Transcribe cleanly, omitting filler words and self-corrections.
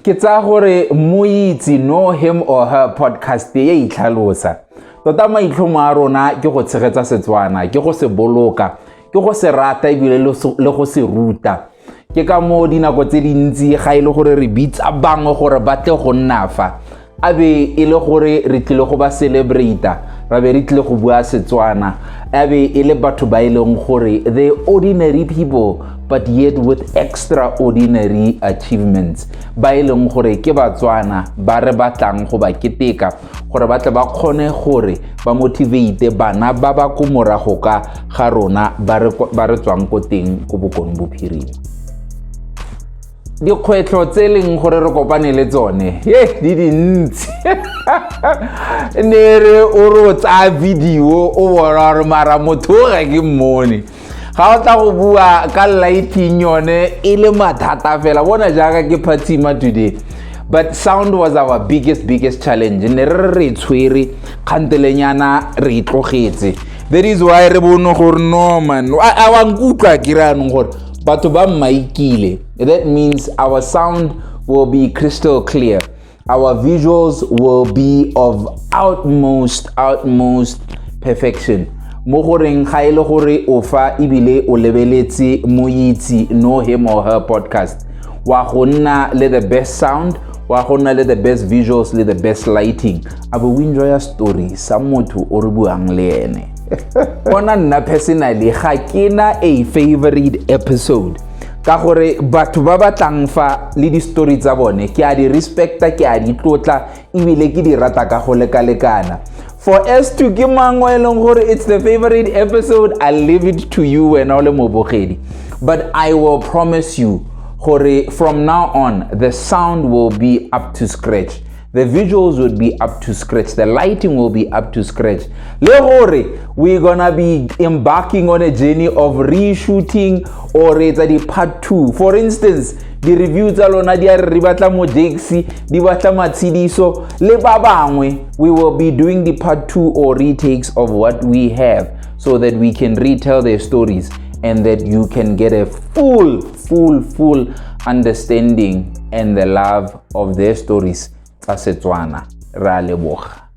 ke tsa gore Moitse Know Him or Her podcast ye itlhalosa tota maitlhomo a rona ke go tshegetsa Setswana, ke go se boloka, ke go se rata ebile le go se ruta. Ke ka mo dinako tse dintsi ga ile gore re bitsa bangwe gore ba tle go nna fa a be ile gore re tlile go ba celebrate ra be re tlile go bua Setswana a be ile batho ba ileng gore the ordinary people but yet with extraordinary achievements ba ileng gore ke Batswana ba re batlang go ba keteka gore ba tle ba kgone gore ba motivate bana ba ba go morago ka ga rona ba re tswang ko teng go bokone bophirima. Dikgwetlho tse leng gore re kopane le tsone di dintsi ne re o re tsa video o bona re mara motho ga ke mmone ga o tla go bua ka lighting yone e le mathata fela bona jaaka ke phatsima today, but sound was our biggest challenge. Ne re tshwere kgantelenyana re itlogetse. That is why re bone gore no man a wa nkutlwa ke ranong gore batho ba maikile. That means our sound will be crystal clear. Our visuals will be of utmost perfection. Mo goreng ga ile gore o fa ibile o lebeletse Moitse Know Him or Her podcast. Wa gonna le the best sound, wa gonna le the best visuals, le the best lighting. Abo we enjoy a story sa motho o re buang le ene. Bona nna personally ga kena a favorite episode ka gore batho ba batlang fa le di story tsa bone ke a di respecta, ke a di tlotla ebile ke di rata ka go lekalekana. For us to ke mangwe eleng gore it's the favorite episode, I'll leave it to you when ole mobogedi. But I will promise you gore from now on the sound will be up to scratch. The visuals would be up to scratch. The lighting will be up to scratch. Le gore we're gonna be embarking on a journey of reshooting or it's a part 2. For instance, the reviews tsa lona di re batla mo Dexy, di batla matsidiso le ba bangwe. We will be doing the part 2 or retakes of what we have so that we can retell their stories and that you can get a full understanding and the love of their stories. Setswana ra leboga.